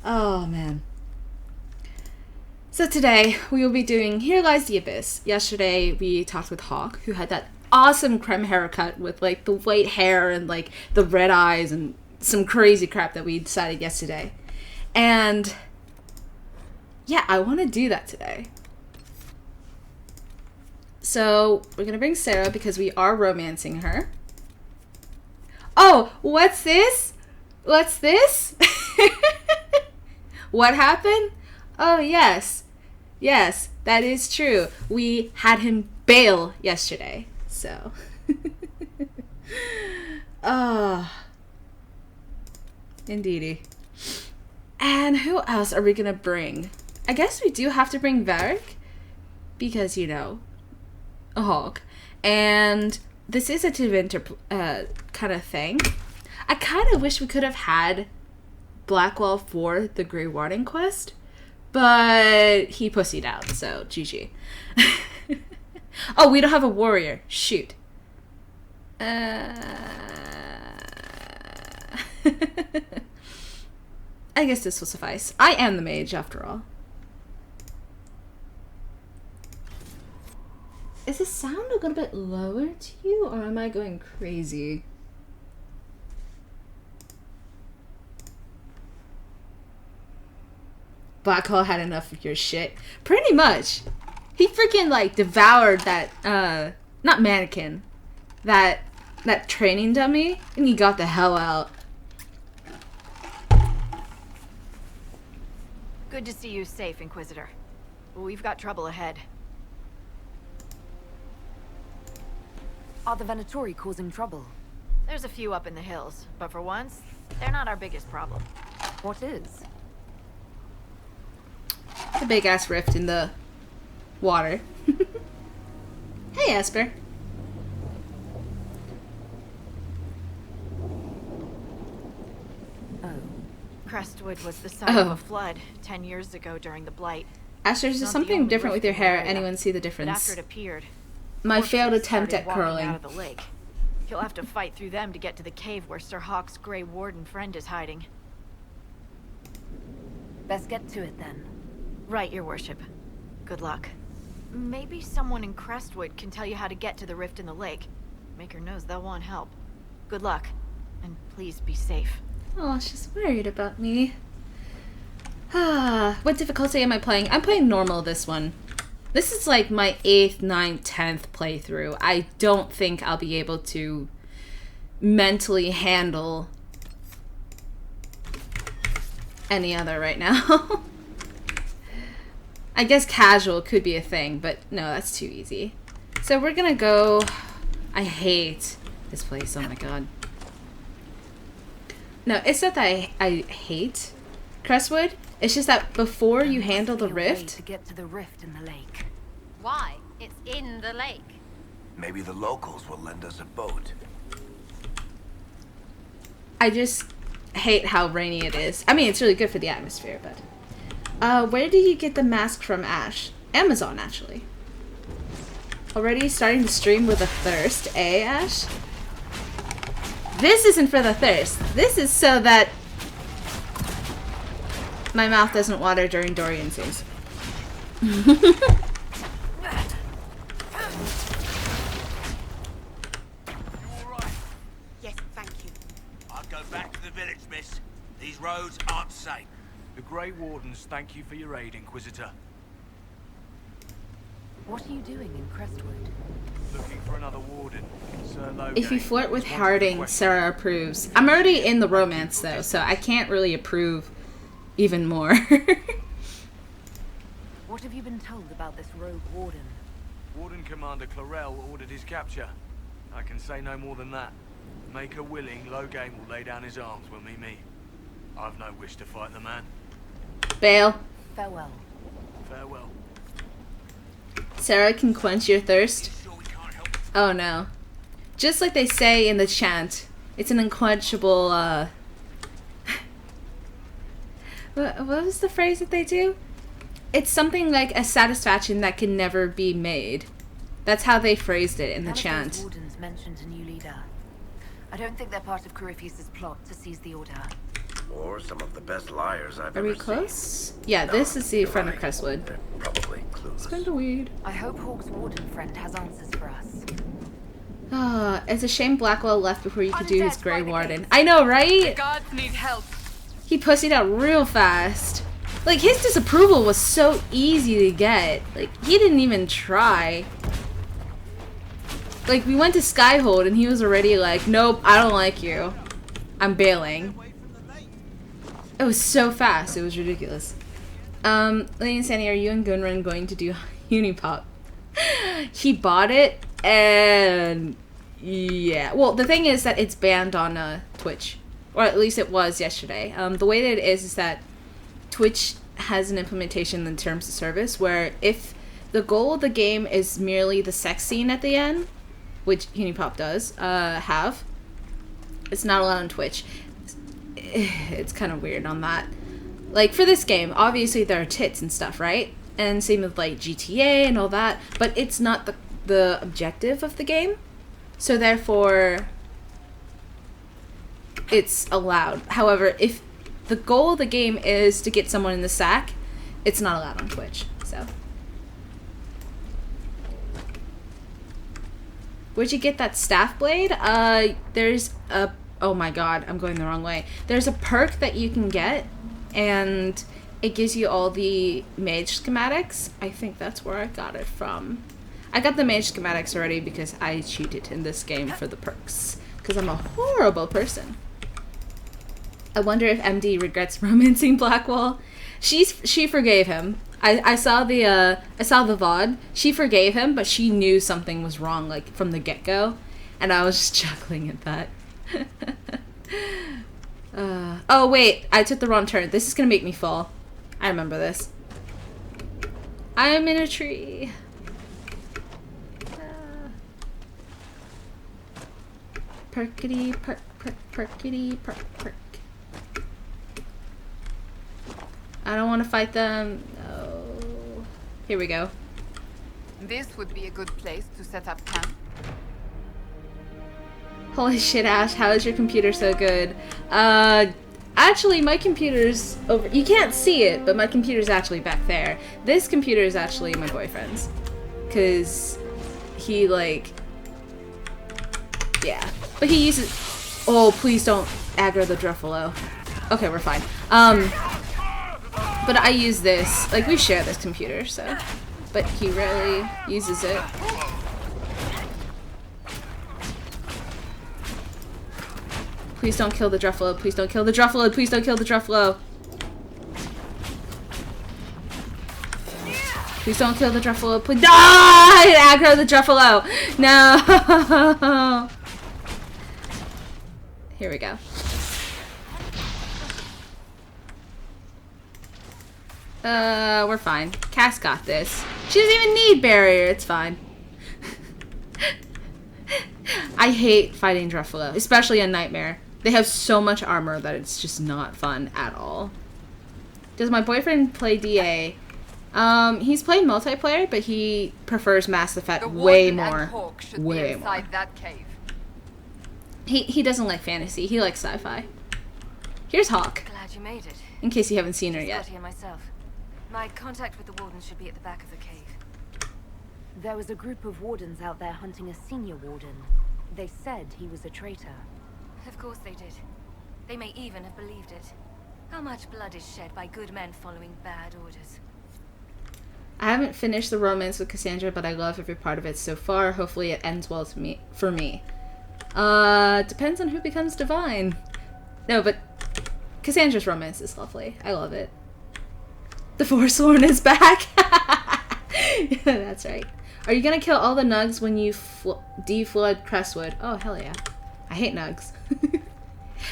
Oh, man. So today, we will be doing Here Lies the Abyss. Yesterday, we talked with Hawk, who had that awesome creme haircut with, like, the white hair and, like, the red eyes and some crazy crap that we decided yesterday. And, yeah, I want to do that today. So, we're going to bring Sarah because we are romancing her. Oh, what's this? What's this? What happened? Oh, yes. Yes, that is true. We had him bail yesterday. So. Oh. Indeedy. And who else are we going to bring? I guess we do have to bring Varric. Because, you know, a Hawk. And this is a Tevinter kind of thing. I kind of wish we could have had Blackwell for the Grey Warden quest, but he pussied out, so GG. Oh, we don't have a warrior. Shoot. I guess this will suffice. I am the mage, after all. Is the sound a little bit lower to you, or am I going crazy? Blackwell had enough of your shit. Pretty much. He freaking, like, devoured that, not mannequin. That training dummy, and he got the hell out. Good to see you safe, Inquisitor. We've got trouble ahead. Are the Venatori causing trouble? There's a few up in the hills, but for once, they're not our biggest problem. What is? The big ass rift in the water. Hey, Esper. Oh. Crestwood was the site of a flood 10 years ago during the Blight. Ash, there's just something different with your hair. Anyone see the But difference? after it appeared, My failed horses attempt started at walking curling. out of the lake. You'll have to fight through them to get to the cave where Sir Hawk's Grey Warden friend is hiding. Best get to it then. Right, Your Worship. Good luck. Maybe someone in Crestwood can tell you how to get to the rift in the lake. Maker knows they'll want help. Good luck, and please be safe. Oh, she's worried about me. What difficulty am I playing? I'm playing normal this one. This is like my 8th, 9th, 10th playthrough. I don't think I'll be able to mentally handle any other right now. I guess casual could be a thing, but no, that's too easy. So we're gonna go... I hate this place, oh my god. No, it's not that I hate Crestwood. It's just that before you handle the rift... to get to the rift in the lake. Why? It's in the lake. Maybe the locals will lend us a boat. I just hate how rainy it is. I mean, it's really good for the atmosphere, but... where did you get the mask from, Ashe? Amazon, actually. Already starting to stream with a thirst, eh, Ashe? This isn't for the thirst. This is so that my mouth doesn't water during Dorian scenes. Yes, thank you. I'll go back to the village, miss. These roads aren't safe. The Grey Wardens thank you for your aid, Inquisitor. What are you doing in Crestwood? Looking for another warden. Sir Logan. If you flirt with Harding, Sarah approves. I'm already in the romance, though, so I can't really approve even more. What have you been told about this rogue warden? Warden Commander Clarel ordered his capture. I can say no more than that. Maker willing, Logain will lay down his arms when we meet. I've no wish to fight the man. Bail. Farewell. Farewell. Sarah can quench your thirst. Oh no. Just like they say in the chant, it's an unquenchable, what was the phrase that they do? It's something like a satisfaction that can never be made. That's how they phrased it in the None of chant. those wardens mentioned a new leader. I don't think they're part of Corypheus' plot to seize the Order. Or some of the best liars I've Are ever we seen. close? Yeah, No, this is the you're front of right. Crestwood. They're probably clueless. Spend a weed. I hope Hawk's warden friend has answers for us. Ah, it's a shame Blackwell left before you could do his Undead, Grey by the Warden. gates. I know, right? Guards need help. He pussied out real fast. Like, his disapproval was so easy to get. Like, he didn't even try. Like, we went to Skyhold and he was already like, nope, I don't like you. I'm bailing. It was so fast. It was ridiculous. Lady and Sandy, are you and Gunrun going to do Unipop? He bought it and yeah. Well, the thing is that it's banned on Twitch. Or at least it was yesterday. The way that it is that Twitch has an implementation in terms of service where if the goal of the game is merely the sex scene at the end, which Unipop does have, it's not allowed on Twitch. It's kind of weird on that. Like, for this game, obviously there are tits and stuff, right? And same with, like, GTA and all that, but it's not the objective of the game. So therefore, it's allowed. However, if the goal of the game is to get someone in the sack, it's not allowed on Twitch, so. Where'd you get that staff blade? There's a... Oh my god, I'm going the wrong way. There's a perk that you can get, and it gives you all the mage schematics. I think that's where I got it from. I got the mage schematics already because I cheated in this game for the perks. Because I'm a horrible person. I wonder if MD regrets romancing Blackwell. She forgave him. I saw the VOD. She forgave him, but she knew something was wrong, like, from the get-go. And I was just chuckling at that. Oh wait, I took the wrong turn. This is gonna make me fall. I remember this. I'm in a tree. Perkity perk perk perkity perk perk. I don't want to fight them. No. Here we go. This would be a good place to set up camp. Holy shit, Ash, how is your computer so good? Actually, my computer's over. You can't see it, but my computer's actually back there. This computer is actually my boyfriend's. Because he, like... Yeah. But he uses... Oh, please don't aggro the Druffalo. Okay, we're fine. But I use this. Like, we share this computer, so... But he rarely uses it. Please don't kill the Druffalo. Please don't kill the Druffalo. Please don't kill the Druffalo. Please don't kill the Druffalo. Please. Ah! Aggro the Druffalo. No. Here we go. We're fine. Cass got this. She doesn't even need barrier. It's fine. I hate fighting Druffalo, especially in Nightmare. They have so much armor that it's just not fun at all. Does my boyfriend play DA? He's played multiplayer, but he prefers Mass Effect way more. Way more. That cave. He doesn't like fantasy. He likes sci-fi. Here's Hawk, Glad you made it. in case you haven't seen her Just yet. got here myself. My contact with the warden should be at the back of the cave. There was a group of wardens out there hunting a senior warden. They said he was a traitor. Of course they did. They may even have believed it. How much blood is shed by good men following bad orders? I haven't finished the romance with Cassandra, but I love every part of it so far. Hopefully it ends well for me. Depends on who becomes divine. No, but Cassandra's romance is lovely. I love it. The Forsworn is back! Yeah, that's right. Are you gonna kill all the nugs when you deflood Crestwood? Oh, hell yeah. I hate nugs.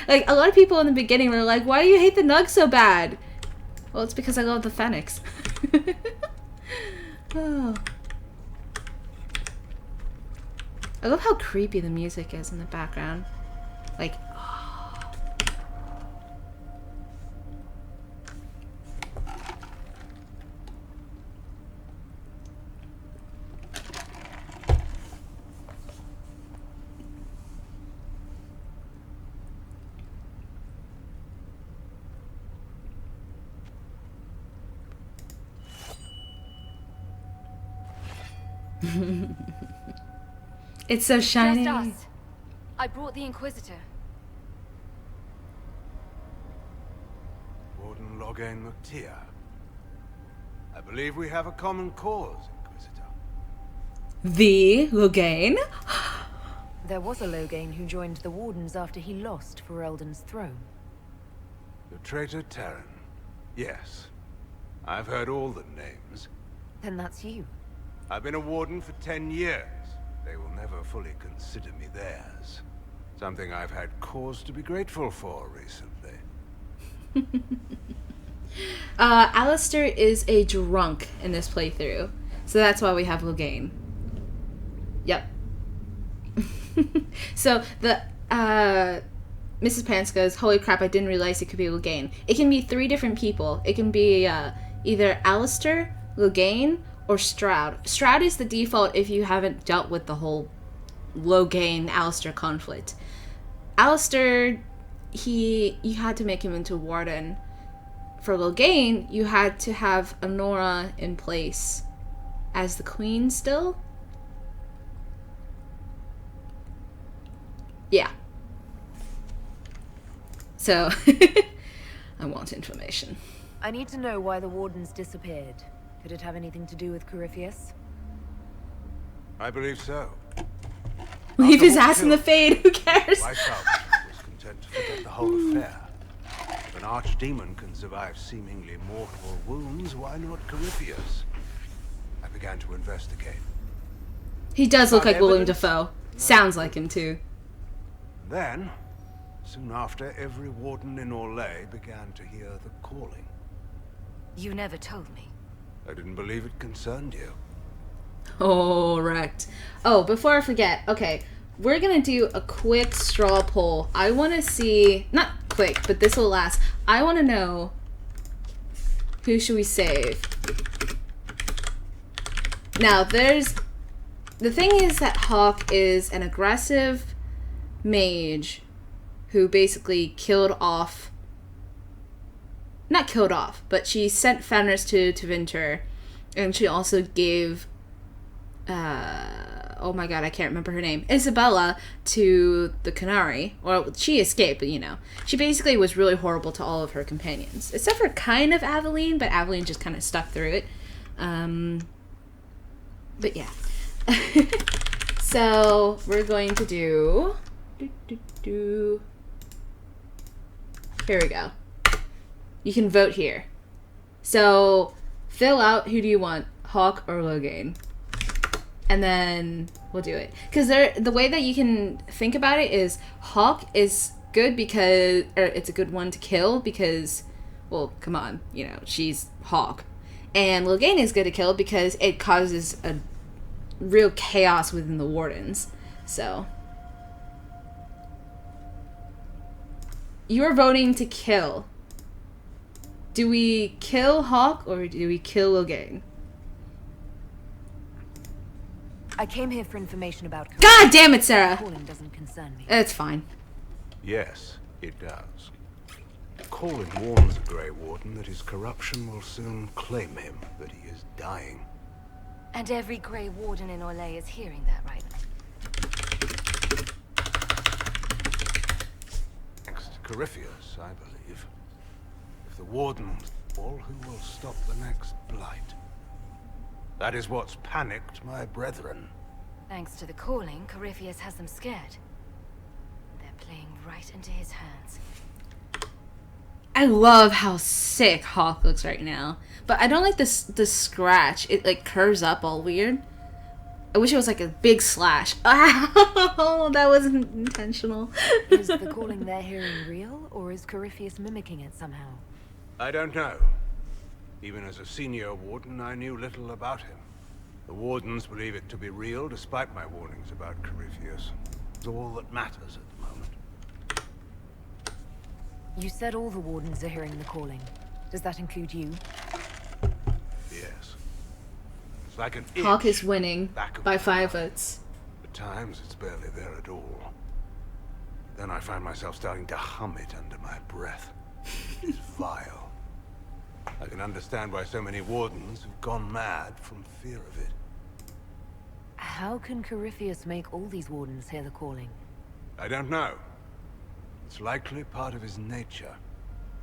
Like, a lot of people in the beginning were like, why do you hate the nugs so bad? Well, it's because I love the Phoenix. Oh. I love how creepy the music is in the background. Like, oh. It's so shiny. Just us. I brought the Inquisitor. Warden Loghain McTeer. I believe we have a common cause, Inquisitor. The Loghain? There was a Loghain who joined the Wardens after he lost for Eldon's throne. The traitor Terran. Yes. I've heard all the names. Then that's you. I've been a Warden for 10 years. They will never fully consider me theirs. Something I've had cause to be grateful for recently. Alistair is a drunk in this playthrough. So that's why we have Loghain. Yep. So the Mrs. Pants goes, holy crap, I didn't realize it could be Loghain. It can be 3 different people. It can be either Alistair, Loghain, or Stroud. Stroud is the default if you haven't dealt with the whole Loghain-Alistair conflict. Alistair, you had to make him into Warden. For Loghain, you had to have Honora in place as the queen still. Yeah. So, I want information. I need to know why the Wardens disappeared. Could it have anything to do with Corypheus? I believe so. Leave his After ass in the Wolf fade, who cares? myself was content to forget the whole affair. If an archdemon can survive seemingly mortal wounds, why not Corypheus? I began to investigate. He does look Found like Willem evidence? Dafoe. Sounds like him too. Then, soon after, every Warden in Orlais began to hear the calling. You never told me. I didn't believe it concerned you. Oh, wrecked. Oh, before I forget, okay, we're gonna do a quick straw poll. I want to see, not quick, but this will last. I want to know, who should we save? Now, the thing is that Hawk is an aggressive mage who basically not killed off, but she sent Fenris to Vinter, and she also gave oh my god, I can't remember her name, Isabella, to the Canary. Well, she escaped, but you know, she basically was really horrible to all of her companions, except for kind of Aveline, but Aveline just kind of stuck through it. But yeah. So we're going to do here we go. You can vote here. So fill out, who do you want, Hawk or Loghain? And then we'll do it. Because the way that you can think about it is Hawk is good because, or it's a good one to kill because, well, come on, you know, she's Hawk. And Loghain is good to kill because it causes a real chaos within the Wardens. So you're voting to kill. Do we kill Hawk or do we kill Loghain? I came here for information about God damn it, Sarah! Calling doesn't concern me. It's fine. Yes, it does. Calling warns the Grey Warden that his corruption will soon claim him, that he is dying. And every Grey Warden in Orlais is hearing that, right? Thanks to Corypheus, I believe. If the Wardens fall, who will stop the next blight? That is what's panicked my brethren. Thanks to the calling, Corypheus has them scared. They're playing right into his hands. I love how sick Hawk looks right now. But I don't like the scratch. It like curves up all weird. I wish it was like a big slash. Ow! That wasn't intentional. Is the calling they're hearing real, or is Corypheus mimicking it somehow? I don't know. Even as a senior warden, I knew little about him. The Wardens believe it to be real, despite my warnings about Corypheus. It's all that matters at the moment. You said all the Wardens are hearing the calling. Does that include you? Yes. It's like an Hawk itch is winning back of by my 5 mind. votes. At times, it's barely there at all. Then I find myself starting to hum it under my breath. It's vile. I can understand why so many Wardens have gone mad from fear of it. How can Corypheus make all these wardens hear the calling? I don't know. It's likely part of his nature.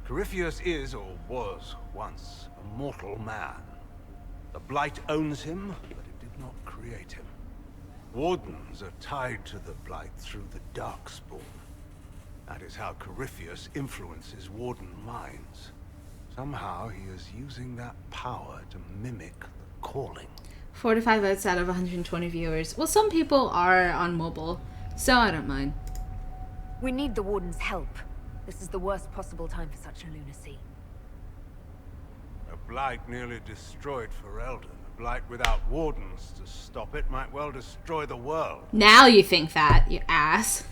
Corypheus is, or was, once a mortal man. The Blight owns him, but it did not create him. Wardens are tied to the Blight through the Darkspawn. That is how Corypheus influences Warden minds. Somehow he is using that power to mimic the calling. 45 votes out of 120 viewers. Well, some people are on mobile, so I don't mind. We need the Warden's help. This is the worst possible time for such a lunacy. A Blight nearly destroyed Ferelden. A Blight without Wardens to stop it might well destroy the world. Now you think that, you ass.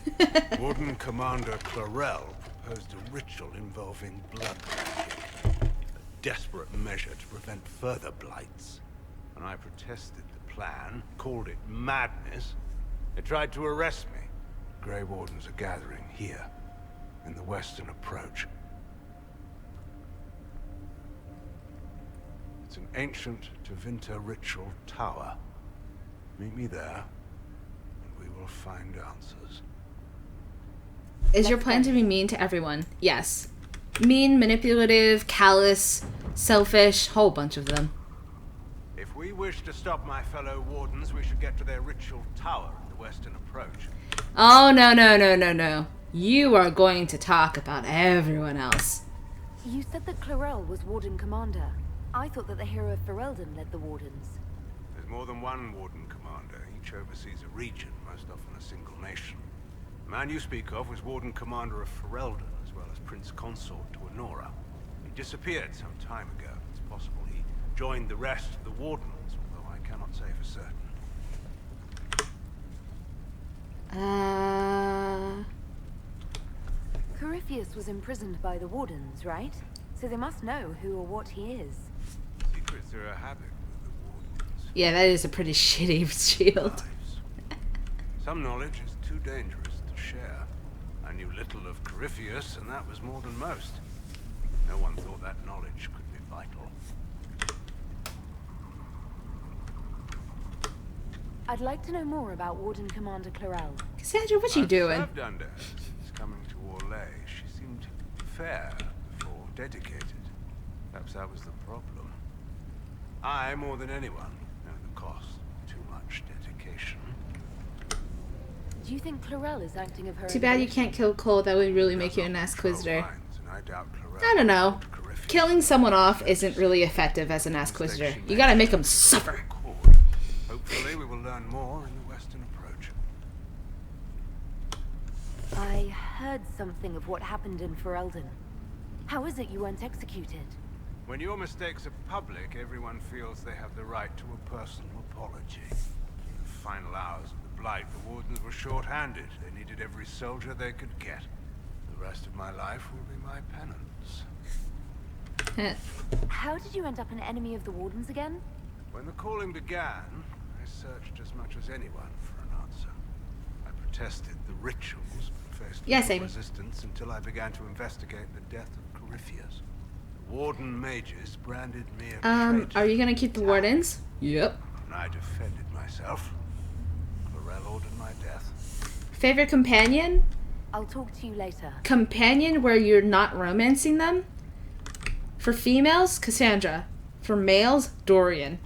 Warden Commander Clarel proposed a ritual involving blood magic. A desperate measure to prevent further blights. When I protested the plan, called it madness, they tried to arrest me. Grey Wardens are gathering here, in the western approach. It's an ancient Tevinter ritual tower. Meet me there, and we will find answers. Is your plan to be mean to everyone? Yes. Mean, manipulative, callous, selfish, whole bunch of them. If we wish to stop my fellow Wardens, we should get to their ritual tower in the western approach. Oh, no, no, no, no, no. You are going to talk about everyone else. You said that Clarel was Warden Commander. I thought that the hero of Ferelden led the Wardens. There's more than one Warden Commander. Each oversees a region, most often a single nation. The man you speak of was Warden Commander of Ferelden, as well as Prince Consort to Honora. He disappeared some time ago. It's possible he joined the rest of the Wardens, although I cannot say for certain. Corypheus was imprisoned by the Wardens, right? So they must know who or what he is. Secrets are a habit with the Wardens. Yeah, that is a pretty shitty shield. Lives. Some knowledge is too dangerous to share. I knew little of Corypheus, and that was more than most. No one thought that knowledge could be vital. I'd like to know more about Warden Commander Clarel. Cassandra, what you doing? I've served under her since coming to Orlais. She seemed fair before dedicated. Perhaps that was the problem. I, more than anyone, know the cost of too much dedication. Do you think Clarel is acting of her Too bad you volition? can't kill Cole. That would really make you an assquisitor. I don't know. Killing someone off isn't really effective as an assquisitor. You gotta make them suffer. Hopefully we will learn more in the western approach. I heard something of what happened in Ferelden. How is it you weren't executed? When your mistakes are public, everyone feels they have the right to a personal apology. In the final hours of the Blight, the Wardens were short-handed. They needed every soldier they could get. The rest of my life will be my penance. How did you end up an enemy of the Wardens again? When the calling began, I searched as much as anyone for an answer. I protested the rituals, but faced little resistance until I began to investigate the death of Corypheus. The Warden mages branded me a traitor. Are you gonna keep the Wardens? Yep. And I defended myself. Clarel ordered my death. Favorite companion? I'll talk to you later. Companion where you're not romancing them? For females, Cassandra. For males, Dorian.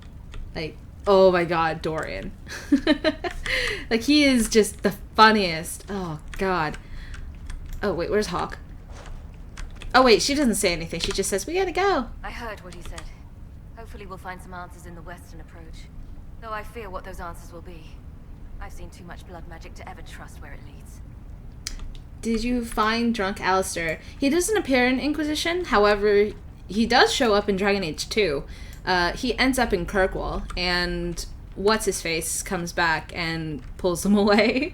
Like, oh my god, Dorian. Like, he is just the funniest. Oh, god. Oh, wait, where's Hawk? Oh, wait, she doesn't say anything. She just says, we gotta go. I heard what he said. Hopefully we'll find some answers in the western approach. Though I fear what those answers will be. I've seen too much blood magic to ever trust where it leads. Did you find Drunk Alistair? He doesn't appear in Inquisition, however, he does show up in Dragon Age 2. He ends up in Kirkwall, and What's-His-Face comes back and pulls him away.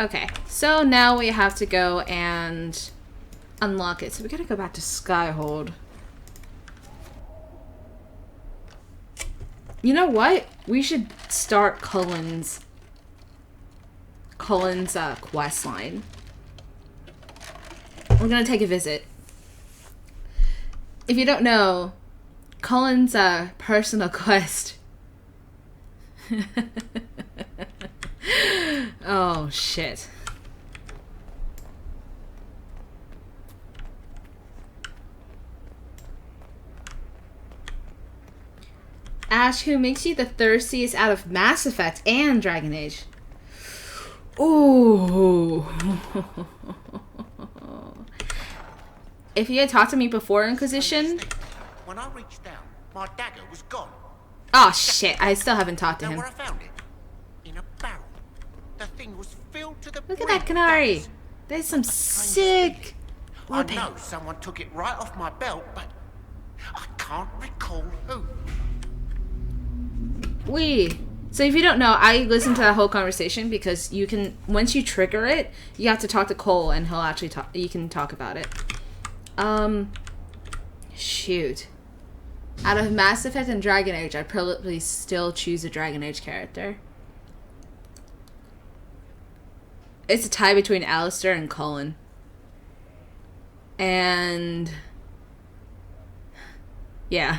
Okay, so now we have to go and unlock it. So we gotta go back to Skyhold. You know what? We should start Cullen's quest line. We're gonna take a visit. If you don't know, Colin's personal quest. Oh, shit. Ashe, who makes you the thirstiest out of Mass Effect and Dragon Age? Ooh. If you had talked to me before Inquisition... When I reached down, my dagger was gone. Oh shit, I still haven't talked to him. Where I found it? In a barrel. The thing was filled to the Look at that Canary. There's some sick... I know someone took it right off my belt, but I can't recall who. So if you don't know, I listened to that whole conversation because you can, once you trigger it, you have to talk to Cole and he'll actually talk, you can talk about it. Shoot. Out of Mass Effect and Dragon Age, I'd probably still choose a Dragon Age character. It's a tie between Alistair and Colin. And... yeah.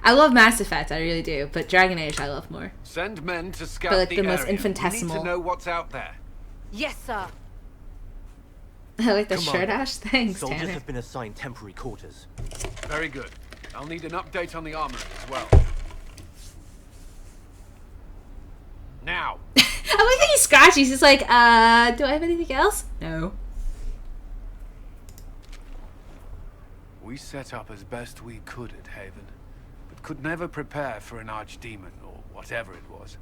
I love Mass Effect, I really do, but Dragon Age I love more. Send men to scout but like the the most area. infinitesimal. We need to know what's out there. Yes, sir. I like the Come shirt, on. Ashe. Thanks, Soldiers Tanner. have been assigned temporary quarters. Very good. I'll need an update on the armory as well. Now. I like that he's scratchy. He's just like, do I have anything else? No. We set up as best we could at Haven, but could never prepare for an archdemon or whatever it was.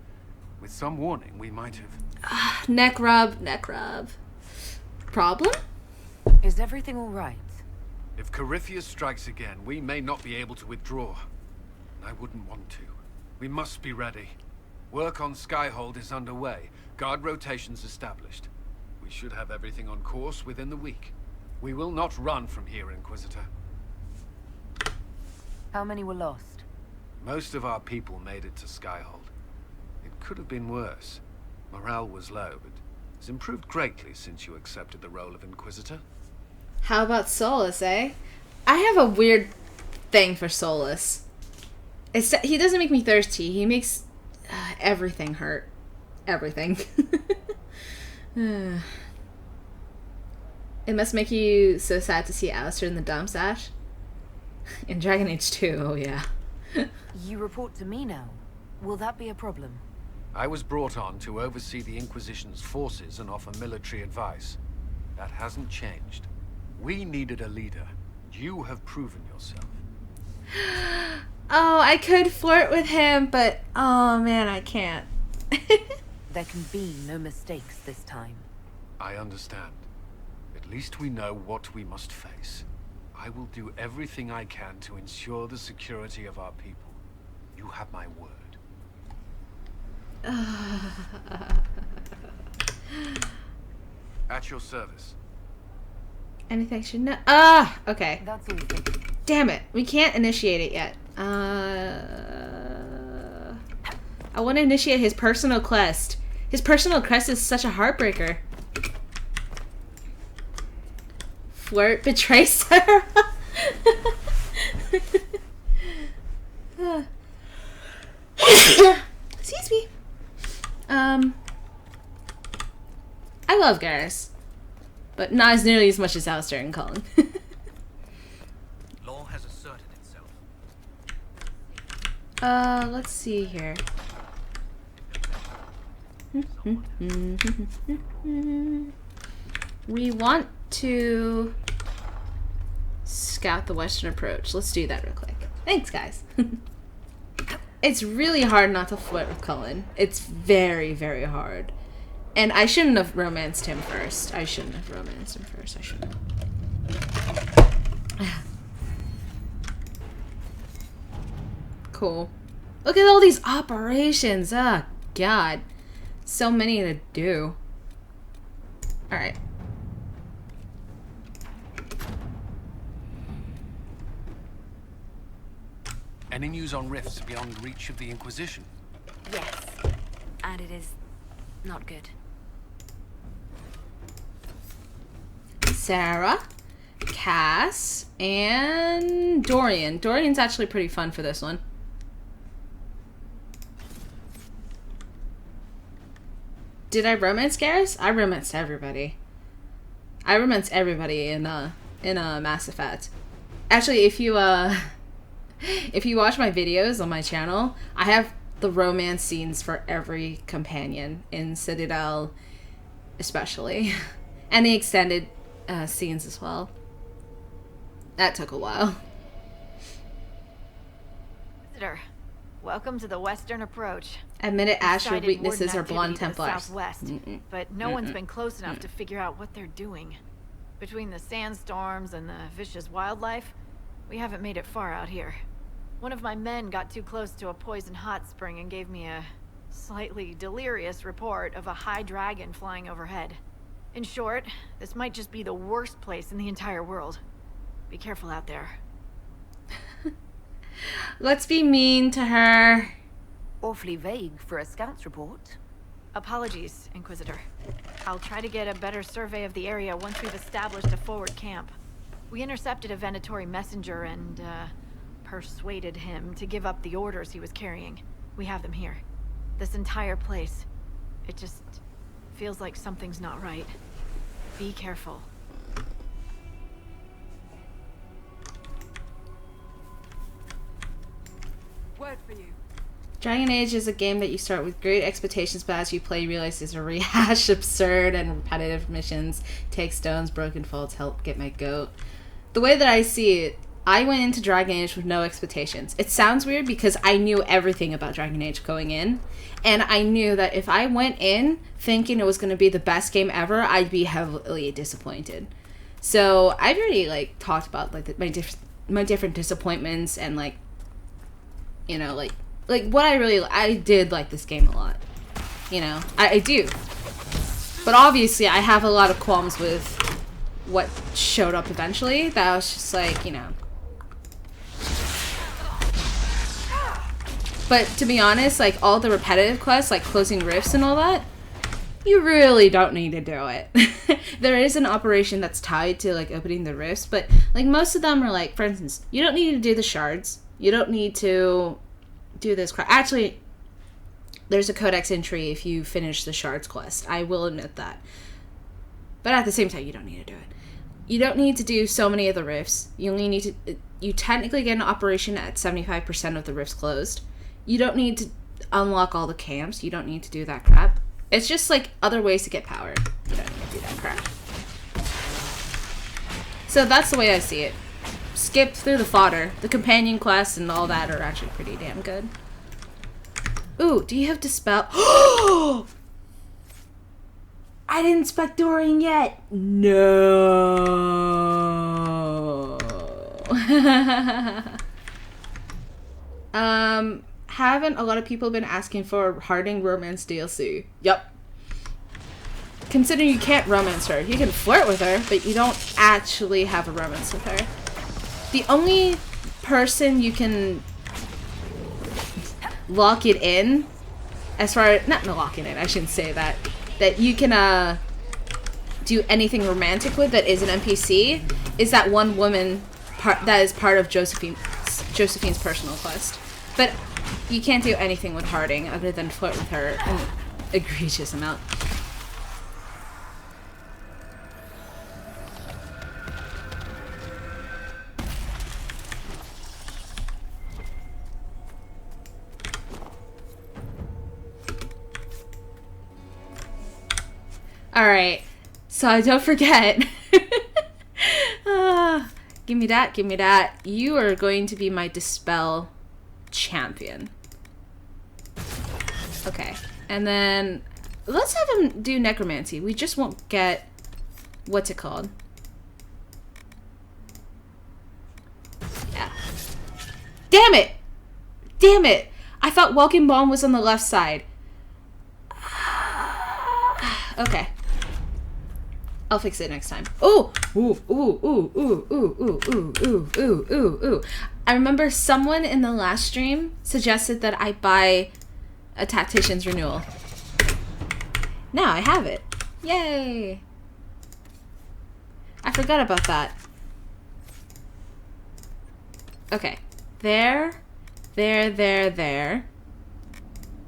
With some warning, we might have... Neck rub, neck rub. Problem? Is everything all right? If Corypheus strikes again, we may not be able to withdraw. I wouldn't want to. We must be ready. Work on Skyhold is underway. Guard rotations established. We should have everything on course within the week. We will not run from here, Inquisitor. How many were lost? Most of our people made it to Skyhold. It could have been worse. Morale was low, but it's improved greatly since you accepted the role of Inquisitor. How about Solus, eh? I have a weird thing for Solus. He doesn't make me thirsty. He makes everything hurt. Everything. It must make you so sad to see Alistair in the dumps, Ashe. In Dragon Age 2, oh yeah. You report to me now. Will that be a problem? I was brought on to oversee the Inquisition's forces and offer military advice. That hasn't changed. We needed a leader. You have proven yourself. Oh, I could flirt with him, but oh man, I can't. There can be no mistakes this time. I understand. At least we know what we must face. I will do everything I can to ensure the security of our people. You have my word. At your service. Anything I should know? Ah, okay. That's all. Thank you. Damn it, we can't initiate it yet. I want to initiate his personal quest. His personal quest is such a heartbreaker. Flirt, betray Sarah. Excuse me. I love Garrus, but not as nearly as much as Alistair and Colin. Law has asserted itself. Let's see here. We want to scout the western approach. Let's do that real quick. Thanks, guys. It's really hard not to flirt with Cullen. It's very, very hard. And I shouldn't have romanced him first. I shouldn't have. Cool. Look at all these operations. Oh, God. So many to do. Alright. Any news on rifts beyond reach of the Inquisition? Yes. And it is not good. Sarah, Cass and Dorian. Dorian's actually pretty fun for this one. Did I romance Garrus? I romanced everybody. I romanced everybody in Mass Effect. Actually, if you watch my videos on my channel, I have the romance scenes for every companion in Citadel, especially, and the extended scenes as well. That took a while. Visitor, welcome to the Western Approach. Admit it, Ashe, your Cited weaknesses warden are blonde activity to the Templars. Southwest, but no one's been close enough to figure out what they're doing. Between the sandstorms and the vicious wildlife, we haven't made it far out here. One of my men got too close to a poison hot spring and gave me a slightly delirious report of a high dragon flying overhead. In short, this might just be the worst place in the entire world. Be careful out there. Let's be mean to her. Awfully vague for a scout's report. Apologies, Inquisitor. I'll try to get a better survey of the area once we've established a forward camp. We intercepted a Venatori messenger and, persuaded him to give up the orders he was carrying. We have them here. This entire place. It just feels like something's not right. Be careful. Word for you. Dragon Age is a game that you start with great expectations, but as you play, you realize it's a rehash, absurd and repetitive missions. Take stones, broken faults, help get my goat. The way that I see it, I went into Dragon Age with no expectations. It sounds weird because I knew everything about Dragon Age going in, and I knew that if I went in thinking it was going to be the best game ever, I'd be heavily disappointed. So I've already like talked about like my different disappointments and like, you know, like what I did like this game a lot. You know, I do. But obviously I have a lot of qualms with what showed up eventually. That was just like, you know. But to be honest, like all the repetitive quests, like closing rifts and all that, you really don't need to do it. There is an operation that's tied to like opening the rifts, but like most of them are like, for instance, you don't need to do the shards. You don't need to do this crap. Actually, there's a codex entry if you finish the shards quest. I will admit that. But at the same time, you don't need to do it. You don't need to do so many of the rifts. You only need to... You technically get an operation at 75% of the rifts closed. You don't need to unlock all the camps. You don't need to do that crap. It's just like other ways to get power. You don't need to do that crap. So that's the way I see it. Skip through the fodder. The companion quests and all that are actually pretty damn good. Ooh, do you have Dispel? Oh! I didn't spec Dorian yet. No. Haven't a lot of people been asking for Harding romance DLC? Yep. Considering you can't romance her. You can flirt with her, but you don't actually have a romance with her. The only person you can lock it in, as far as, not lock it in, I shouldn't say that, that you can do anything romantic with that is an NPC, is that one woman that is part of Josephine's personal quest. But you can't do anything with Harding other than flirt with her an egregious amount. Alright, so I don't forget. Give me that, give me that. You are going to be my Dispel champion. Okay, and then let's have him do Necromancy. We just won't get... What's it called? Yeah. Damn it! Damn it! I thought Welcome Balm was on the left side. Okay. I'll fix it next time. Ooh! Ooh, ooh, ooh, ooh, ooh, ooh, ooh, ooh, ooh, ooh, ooh. I remember someone in the last stream suggested that I buy a Tactician's Renewal. Now I have it. Yay! I forgot about that. Okay. There.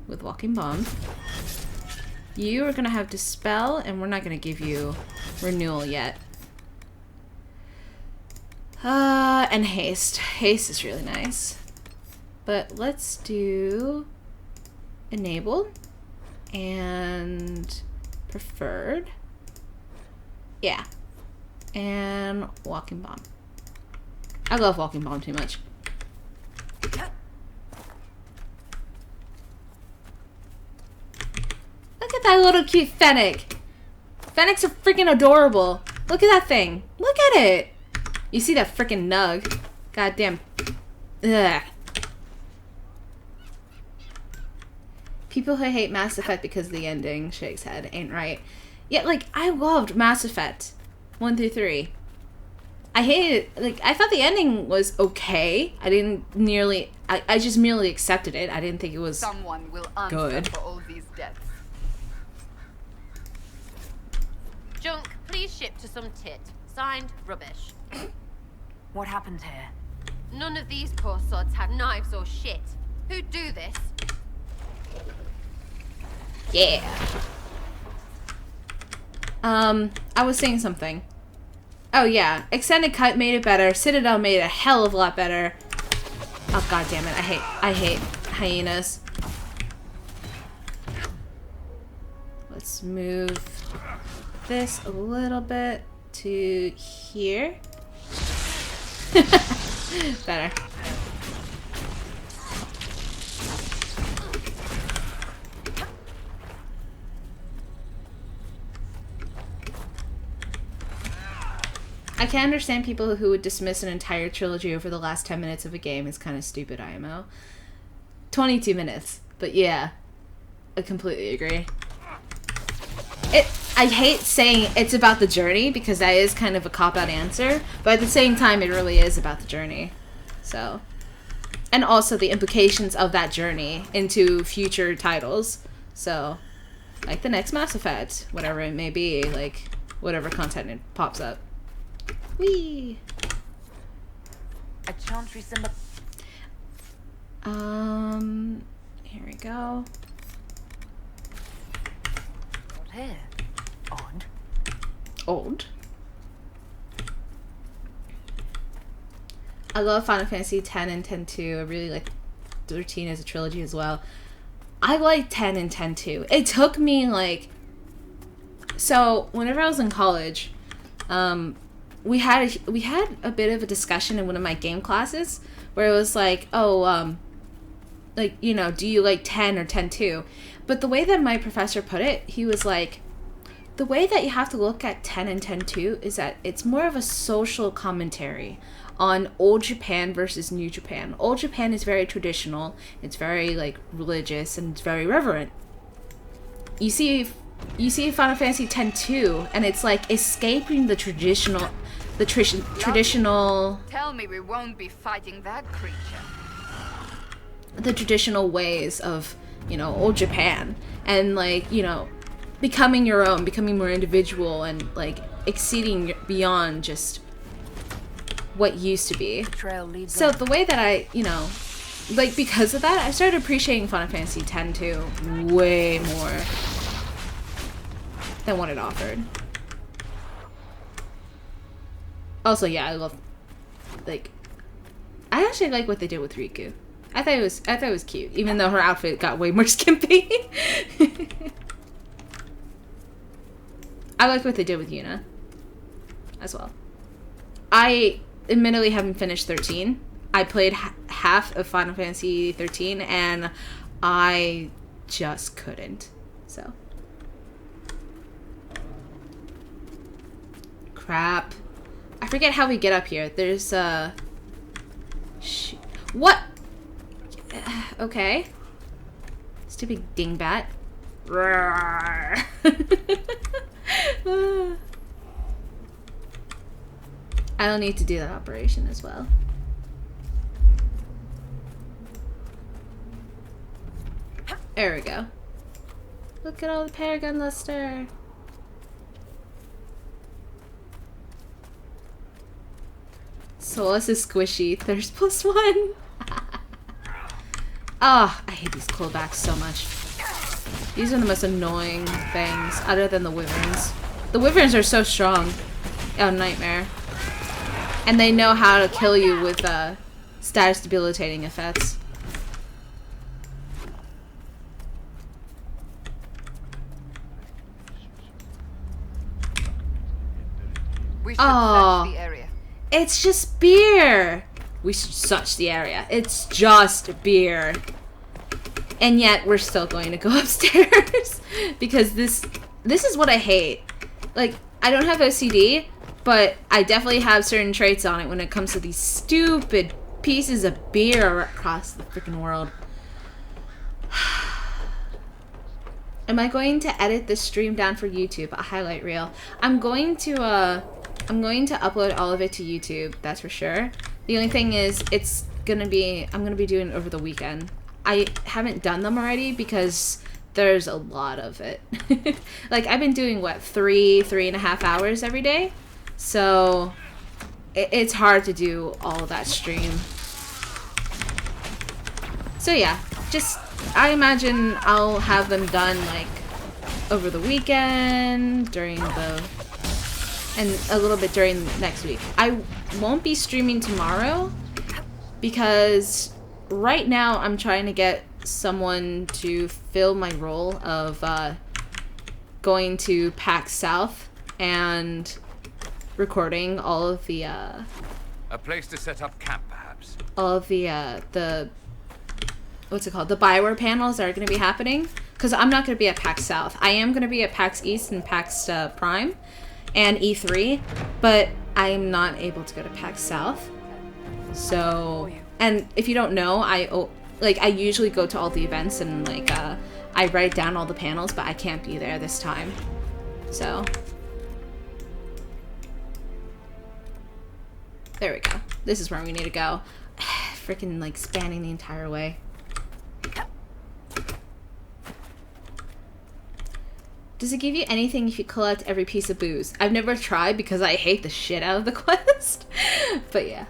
With walking bomb. You are gonna have Dispel, and we're not gonna give you renewal yet. And haste. Haste is really nice. But let's do enabled and preferred. Yeah. And walking bomb. I love walking bomb too much. Look at that little cute Fennec. Fennecs are freaking adorable. Look at that thing. Look at it. You see that freaking nug. Goddamn. Ugh. People who hate Mass Effect because of the ending, shakes head, ain't right. Yeah, like, I loved Mass Effect 1 through 3. I hated it. Like, I thought the ending was okay. I didn't nearly... I just merely accepted it. I didn't think it was Someone will answer good. for all these deaths. Junk, please ship to some tit. Signed, Rubbish. What happened here? None of these poor sods had knives or shit. Who'd do this? Yeah. I was saying something. Oh yeah, Extended Cut made it better. Citadel made it a hell of a lot better. Oh god damn it, I hate hyenas. Let's move this a little bit to here. Better. I can understand people who would dismiss an entire trilogy over the last 10 minutes of a game. It's kind of stupid, IMO. 22 minutes. But yeah, I completely agree. I hate saying it's about the journey because that is kind of a cop-out answer. But at the same time, it really is about the journey. So, and also the implications of that journey into future titles. So, like the next Mass Effect, whatever it may be, like whatever content it pops up. Whee! A chantry symbol. Here we go. Not here. Odd. Old. I love Final Fantasy X and X-2. I really like 13 as a trilogy as well. I like 10 and X-2. It took me like... So, whenever I was in college, we had a bit of a discussion in one of my game classes where it was like, oh, like, you know, do you like 10 or 10-2? But the way that my professor put it, he was like, the way that you have to look at 10 and 10-2 is that it's more of a social commentary on old Japan versus new Japan. Old Japan is very traditional, it's very like religious, and it's very reverent. You see Final Fantasy X-2, and it's like escaping the traditional, traditional. Tell me we won't be fighting that creature. The traditional ways of, you know, old Japan, and like, you know, becoming your own, becoming more individual, and like exceeding beyond just what used to be. So the way that I, you know, like because of that, I started appreciating Final Fantasy X-2 way more than what it offered. Also, yeah, I love, like, I actually like what they did with Riku. I thought it was cute, even though her outfit got way more skimpy. I like what they did with Yuna as well. I admittedly haven't finished 13. I played half of Final Fantasy 13 and I just couldn't. So. Crap. I forget how we get up here. There's what? Okay. Stupid dingbat. I don't need to do that operation as well. There we go. Look at all the Paragon luster. Solus is squishy. Thirst +1. Ah, I hate these callbacks so much. These are the most annoying things, other than the wyverns. The wyverns are so strong. Oh, nightmare. And they know how to kill you with status debilitating effects. We should search the area. It's just beer! We should search the area. It's just beer. And yet, we're still going to go upstairs. Because this is what I hate. Like, I don't have OCD, but I definitely have certain traits on it when it comes to these stupid pieces of beer across the freaking world. Am I going to edit this stream down for YouTube, a highlight reel? I'm going to upload all of it to YouTube, that's for sure. The only thing is, I'm gonna be doing it over the weekend. I haven't done them already because there's a lot of it. Like, I've been doing, what, 3.5 hours every day? So, it's hard to do all of that stream. So yeah, I imagine I'll have them done, like, over the weekend, and a little bit during next week. I won't be streaming tomorrow because right now I'm trying to get someone to fill my role of going to PAX South and recording all of the A place to set up camp, perhaps. all of the what's it called? The Bioware panels that are going to be happening. Because I'm not going to be at PAX South. I am going to be at PAX East and PAX Prime and E3, but I'm not able to go to PAX South. So, and if you don't know, I usually go to all the events and like I write down all the panels, but I can't be there this time. So, there we go. This is where we need to go. Freaking like spanning the entire way. Does it give you anything if you collect every piece of booze? I've never tried because I hate the shit out of the quest. But yeah.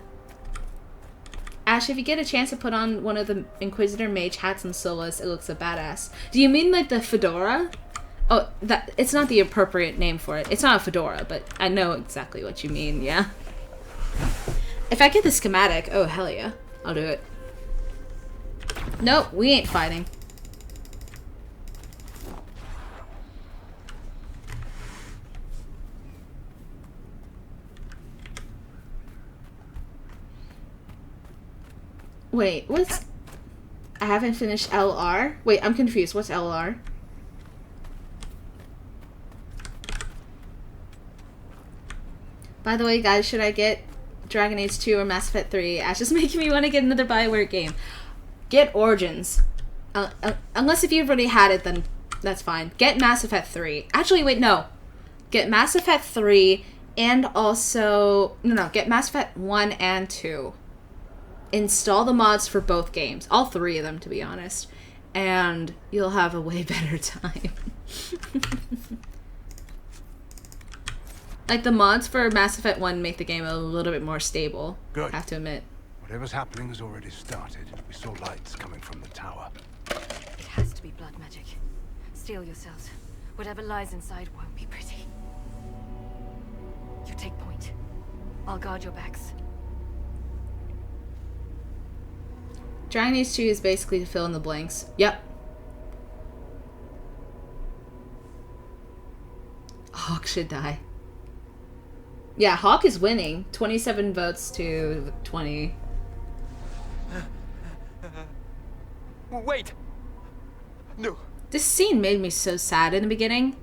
Ashe, if you get a chance to put on one of the Inquisitor mage hats and Solus, it looks so badass. Do you mean like the fedora? Oh, it's not the appropriate name for it. It's not a fedora, but I know exactly what you mean, yeah. If I get the schematic, oh hell yeah. I'll do it. Nope, we ain't fighting. Wait, what's... I haven't finished LR? Wait, I'm confused. What's LR? By the way, guys, should I get Dragon Age 2 or Mass Effect 3? Ashe is making me want to get another Bioware game. Get Origins. Unless if you've already had it, then that's fine. Get Mass Effect 3. Actually, wait, no. Get Mass Effect 3 and also... No, get Mass Effect 1 and 2. Install the mods for both games. All three of them, to be honest. And you'll have a way better time. Like, the mods for Mass Effect 1 make the game a little bit more stable. Good. I have to admit. Whatever's happening has already started. We saw lights coming from the tower. It has to be blood magic. Steel yourselves. Whatever lies inside won't be pretty. You take point. I'll guard your backs. Dragon Age 2 is basically to fill in the blanks. Yep. Hawk should die. Yeah, Hawk is winning. 27 votes to 20. Wait! No. This scene made me so sad in the beginning.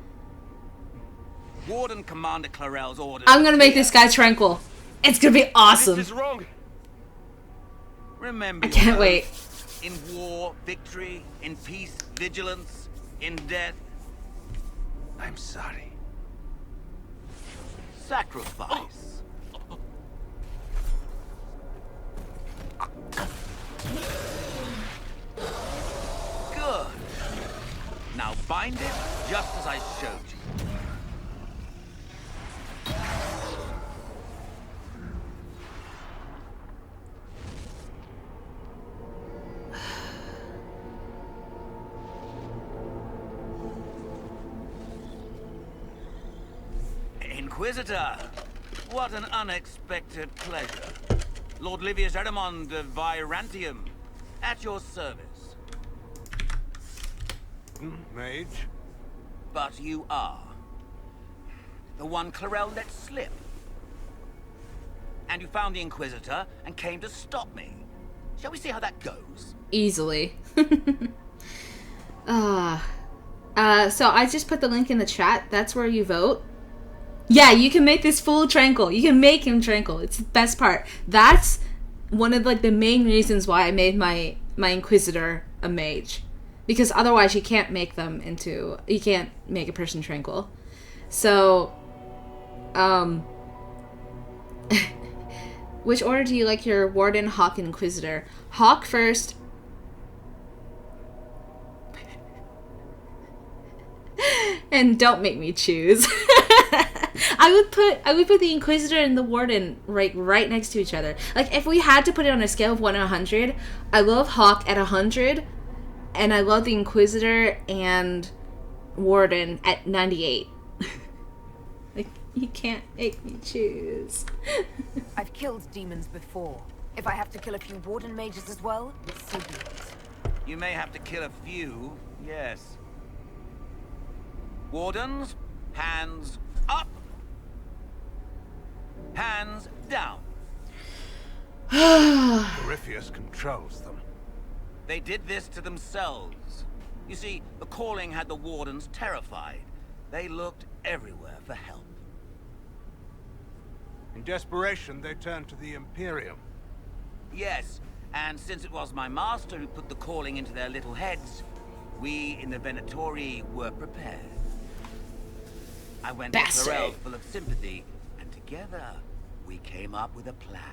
Warden Commander Clarel's orders. I'm gonna make this guy tranquil. It's gonna be awesome. This is wrong. Remember, I can't wait. In war, victory. In peace, vigilance. In death, I'm sorry. Sacrifice. Good. Now bind it just as I showed you. Inquisitor! What an unexpected pleasure. Lord Livius Edamond of Virantium, at your service. Mage? But you are the one Clarel let slip. And you found the Inquisitor and came to stop me. Shall we see how that goes? Easily. So I just put the link in the chat. That's where you vote. Yeah, you can make this full tranquil. You can make him tranquil. It's the best part. That's one of like the main reasons why I made my Inquisitor a mage. Because otherwise you can't make them into... You can't make a person tranquil. So, which order do you like your Warden, Hawk, and Inquisitor? Hawk first. And don't make me choose. I would put the Inquisitor and the Warden right next to each other. Like, if we had to put it on a scale of 1 to 100, I love Hawk at 100, and I love the Inquisitor and Warden at 98. Like, you can't make me choose. I've killed demons before. If I have to kill a few Warden mages as well, so be it. You may have to kill a few, yes. Wardens, hands up. Hands down. Corypheus controls them. They did this to themselves. You see, the calling had the Wardens terrified. They looked everywhere for help. In desperation, they turned to the Imperium. Yes, and since it was my master who put the calling into their little heads, we in the Venatori were prepared. I went to Clarel full of sympathy, and together we came up with a plan.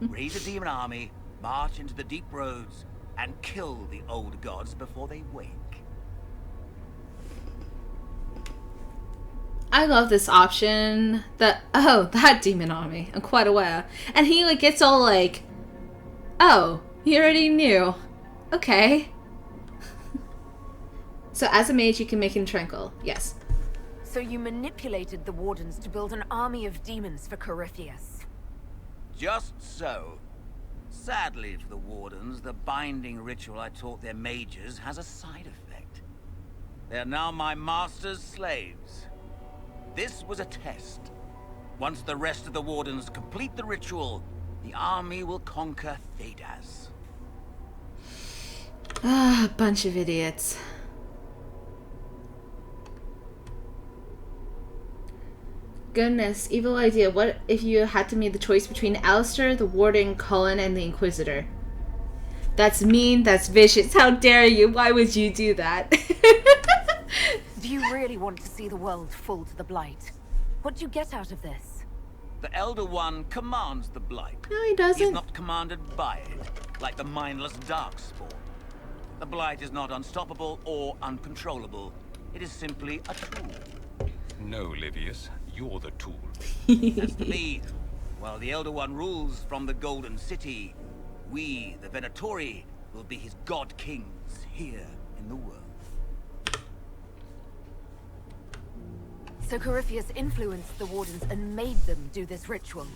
Raise a demon army, march into the deep roads, and kill the old gods before they wake. I love this option. That demon army. I'm quite aware. And he like gets all like, oh, he already knew. Okay. So as a mage, you can make him tranquil. Yes. So you manipulated the Wardens to build an army of demons for Corypheus. Just so. Sadly for the Wardens, the binding ritual I taught their mages has a side effect. They are now my master's slaves. This was a test. Once the rest of the Wardens complete the ritual, the army will conquer Thedas. Ah, bunch of idiots. Goodness, evil idea. What if you had to make the choice between Alistair, the Warden, Cullen, and the Inquisitor? That's mean, that's vicious. How dare you? Why would you do that? Do you really want to see the world fall to the Blight? What do you get out of this? The Elder One commands the Blight. No, he doesn't. He's not commanded by it, like the mindless Darkspawn. The Blight is not unstoppable or uncontrollable. It is simply a tool. No, Livius. You're the tool. As for me, while the Elder One rules from the Golden City, we, the Venatori, will be his god kings here in the world. So Corypheus influenced the Wardens and made them do this ritual.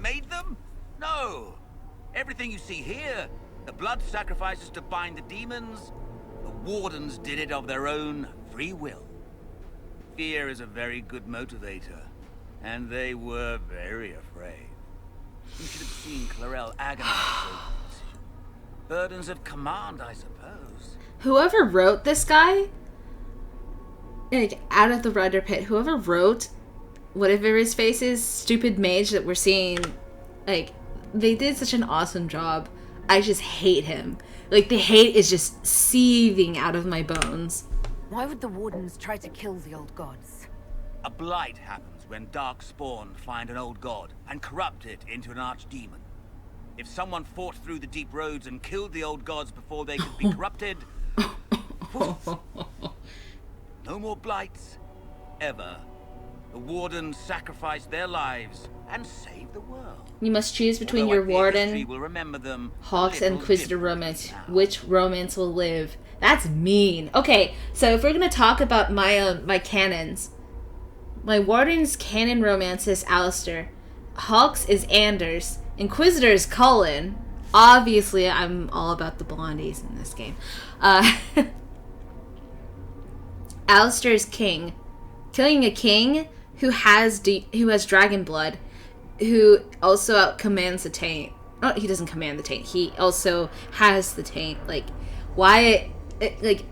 Made them? No. Everything you see here, the blood sacrifices to bind the demons, the Wardens did it of their own free will. Fear is a very good motivator, and they were very afraid. You should have seen Clarel agonize over the decision. Burdens of command, I suppose. Whoever wrote this guy, like, out of the rudder pit, whoever wrote whatever his face is, stupid mage that we're seeing, like, they did such an awesome job. I just hate him. Like, the hate is just seething out of my bones. Why would the Wardens try to kill the old gods? A blight happens when Darkspawn find an old god and corrupt it into an archdemon. If someone fought through the deep roads and killed the old gods before they could be corrupted, poof. No more blights, ever. The Wardens sacrificed their lives and saved the world. You must choose between Although your I fear history Warden, will remember them Hawks, and Inquisitor romance. now. Which romance will live? That's mean. Okay, so if we're gonna talk about my my canons, My warden's canon romance is Alistair. Hawk's is Anders. Inquisitor is Cullen. Obviously, I'm all about the blondies in this game. Alistair is king. Killing a king who has dragon blood, who also commands the taint. Oh, he doesn't command the taint. He also has the taint. Like, why? Like,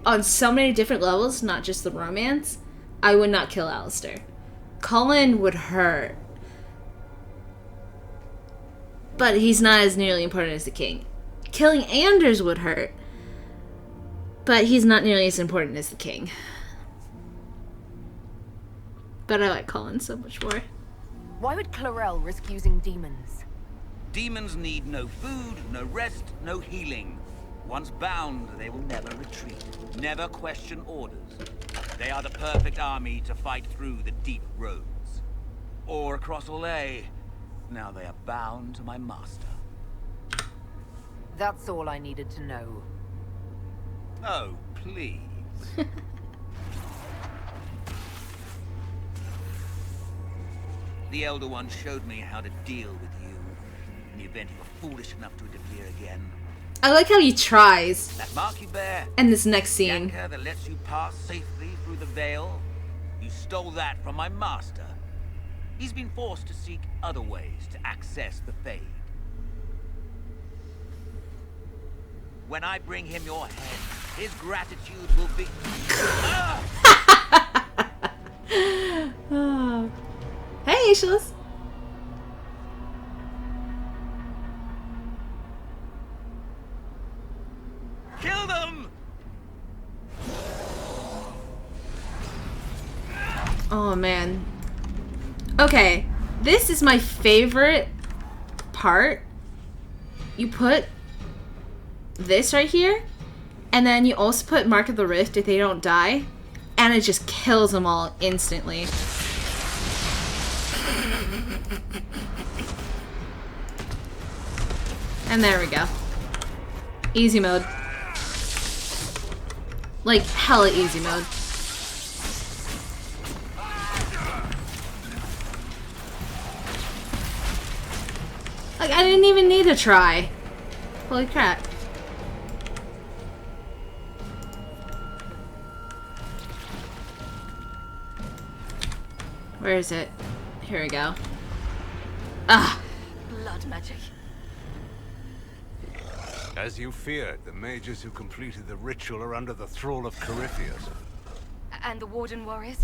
on so many different levels, not just the romance, I would not kill Alistair. Cullen would hurt. But he's not as nearly important as the king. Killing Anders would hurt. But he's not nearly as important as the king. But I like Cullen so much more. Why would Clarel risk using demons? Demons need no food, no rest, no healing. Once bound, they will never retreat, never question orders. They are the perfect army to fight through the deep roads. Or across Olay. Now they are bound to my master. That's all I needed to know. Oh, please. The Elder One showed me how to deal with you in the event you were foolish enough to interfere again. I like how he tries. That mark you bear. And this next The scene. anchor that lets you pass safely through the veil. You stole that from my master. He's been forced to seek other ways to access the Fade. When I bring him your head, his gratitude will be... Oh. Hey, Aisha's. Kill them! Oh, man. Okay, this is my favorite part. You put this right here, and then you also put Mark of the Rift if they don't die, and it just kills them all instantly. And there we go. Easy mode. Like, hella easy mode. Like, I didn't even need to try. Holy crap. Where is it? Here we go. Ah! Blood magic. As you feared, the mages who completed the ritual are under the thrall of Corypheus. And the Warden warriors?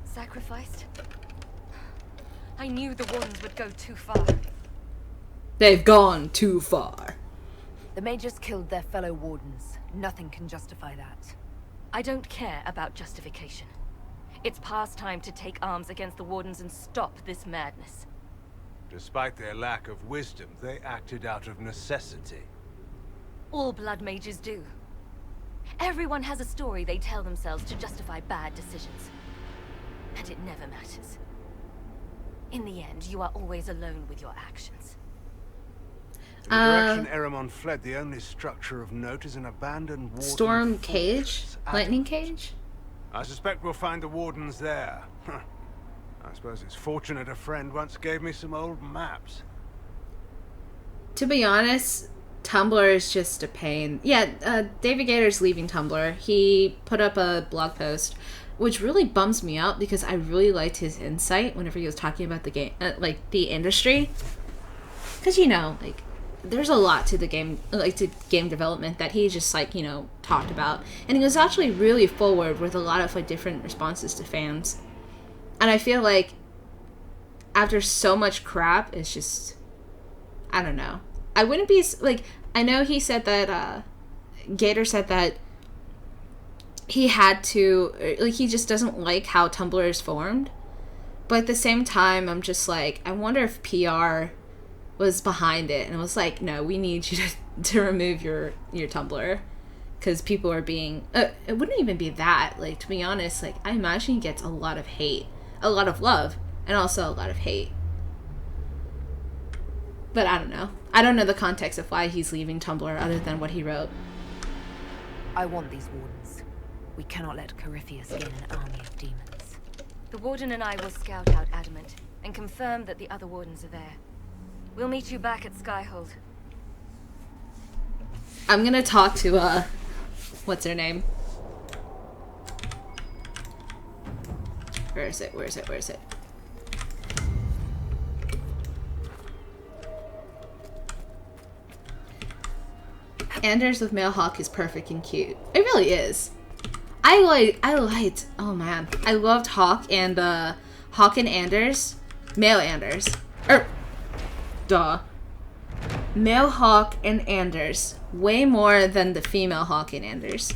Sacrificed? I knew the Wardens would go too far. They've gone too far. The mages killed their fellow Wardens. Nothing can justify that. I don't care about justification. It's past time to take arms against the Wardens and stop this madness. Despite their lack of wisdom, they acted out of necessity. All blood mages do. Everyone has a story they tell themselves to justify bad decisions. And it never matters. In the end, you are always alone with your actions. In the direction Eramon fled, the only structure of note is an abandoned warden Storm cage? Lightning cage? I suspect we'll find the Wardens there. I suppose it's fortunate a friend once gave me some old maps. To be honest, Tumblr is just a pain. Yeah, David Gator's leaving Tumblr. He put up a blog post, which really bums me out because I really liked his insight whenever he was talking about the game, like the industry. Because, you know, like, there's a lot to the game, like to game development that he just, like, you know, talked about. And he was actually really forward with a lot of, like, different responses to fans. And I feel like after so much crap, it's just, I don't know. I wouldn't be, like, I know he said that, Gator said that he had to, like, he just doesn't like how Tumblr is formed. But at the same time, I'm just like, I wonder if PR was behind it and was like, no, we need you to remove your Tumblr. Because people are being, it wouldn't even be that, like, to be honest, like, I imagine he gets a lot of hate. A lot of love, and also a lot of hate. But I don't know. I don't know the context of why he's leaving Tumblr other than what he wrote. I want these Wardens. We cannot let Corypheus gain an army of demons. The Warden and I will scout out Adamant and confirm that the other Wardens are there. We'll meet you back at Skyhold. I'm gonna talk to, what's her name? Where is it? Where is it? Where is it? Anders with male hawk is perfect and cute. It really is. I liked, oh man. I loved Hawk and Anders. Male Anders. Male Hawk and Anders. Way more than the female Hawk and Anders.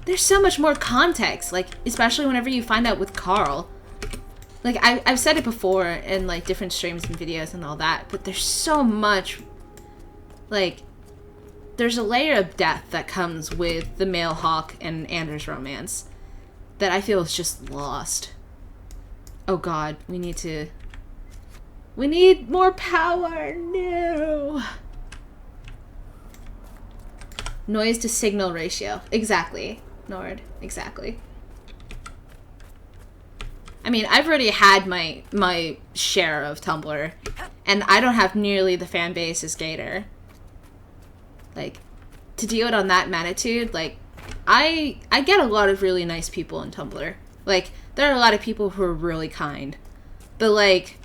There's so much more context, like, especially whenever you find out with Carl. Like, I've said it before in, like, different streams and videos and all that, but there's so much, like, there's a layer of depth that comes with the male Hawk and Anders romance that I feel is just lost. Oh god, we need more power, no! Noise to signal ratio, exactly, Nord, exactly. I mean, I've already had my share of Tumblr, and I don't have nearly the fan base as Gator. Like, to deal it on that magnitude, like, I get a lot of really nice people on Tumblr. Like, there are a lot of people who are really kind. But, like,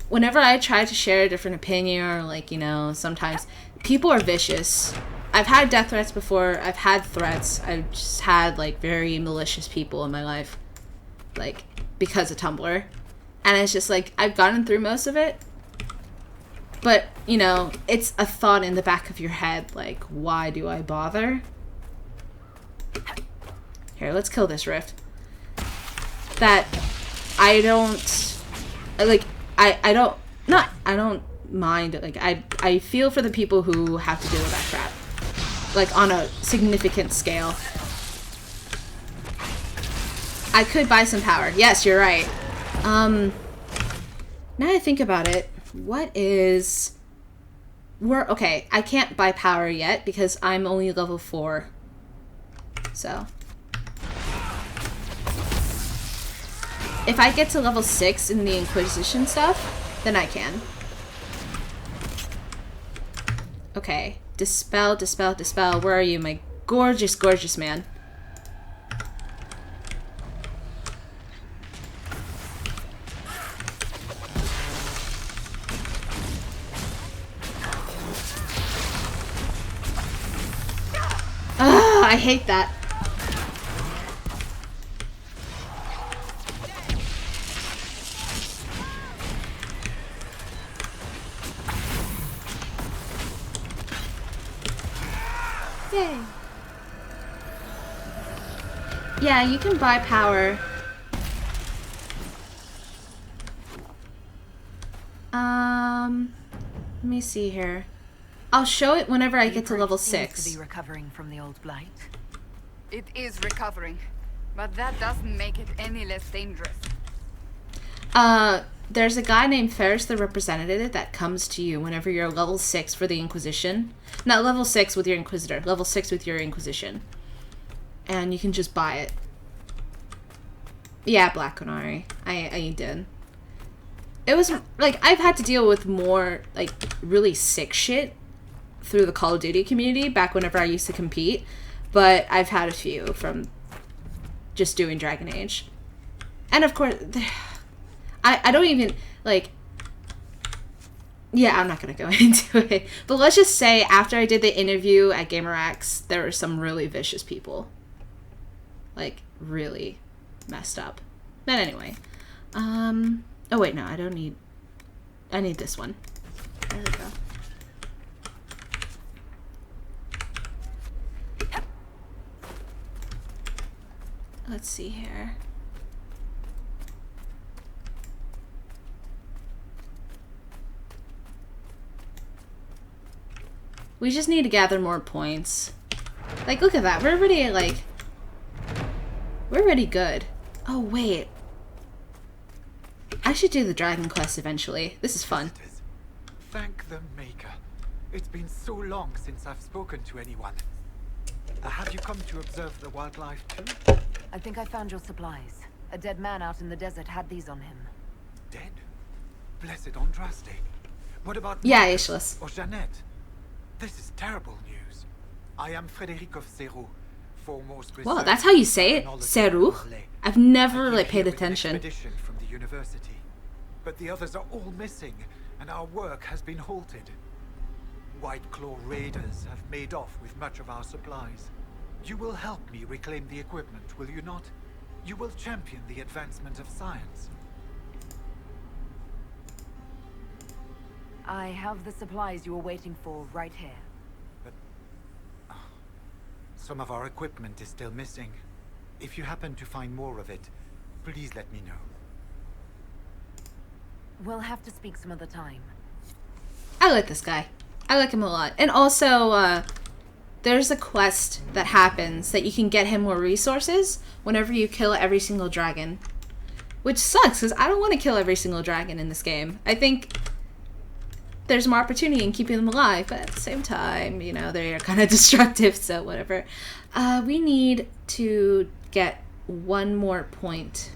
whenever I try to share a different opinion, or, like, you know, sometimes people are vicious. I've had death threats before. I've had threats. I've just had, like, very malicious people in my life. Like, because of Tumblr. And it's just, like, I've gotten through most of it. But, you know, it's a thought in the back of your head, like, why do I bother? Here, let's kill this rift. That I don't, like, I don't mind, like, I feel for the people who have to deal with that crap. Like, on a significant scale. I could buy some power. Yes, you're right. Now I think about it, okay, I can't buy power yet because I'm only level 4. So. If I get to level 6 in the Inquisition stuff, then I can. Okay. Dispel, dispel, dispel. Where are you, my gorgeous, gorgeous man? I hate that. Yay. Yeah, you can buy power. Let me see here. I'll show it whenever I get to level 6. To be recovering from the old blight. It is recovering, but that doesn't make it any less dangerous. There's a guy named Ferris the Representative that comes to you whenever you're level 6 for the Inquisition. Not level 6 with your Inquisitor, level 6 with your Inquisition. And you can just buy it. Yeah, Black Canary. I did. It was, like, I've had to deal with more, like, really sick shit through the Call of Duty community back whenever I used to compete. But I've had a few from just doing Dragon Age. And of course, I don't even, like, yeah, I'm not going to go into it. But let's just say after I did the interview at GamerX, there were some really vicious people. Like, really messed up. But anyway. Oh wait, no, I need this one. There we go. Let's see here. We just need to gather more points. Like, look at that. We're already, like... We're already good. Oh, wait. I should do the Dragon Quest eventually. This is fun. Thank the Maker. It's been so long since I've spoken to anyone. Have you come to observe the wildlife too? I think I found your supplies. A dead man out in the desert had these on him. Dead? Blessed Andraste. What about Yeah, Marcus ageless. or Jeannette? This is terrible news. I am Frédéric of Serroux, foremost Well, that's how you say it, Serroux. I've never I came paid here with an attention. expedition from the university, but the others are all missing, and our work has been halted. White Claw raiders have made off with much of our supplies. You will help me reclaim the equipment, will you not? You will champion the advancement of science. I have the supplies you were waiting for right here. But some of our equipment is still missing. If you happen to find more of it, please let me know. We'll have to speak some other time. I like this guy. I like him a lot. And also, there's a quest that happens that you can get him more resources whenever you kill every single dragon. Which sucks, because I don't want to kill every single dragon in this game. I think there's more opportunity in keeping them alive, but at the same time, you know, they're kind of destructive, so whatever. We need to get one more point.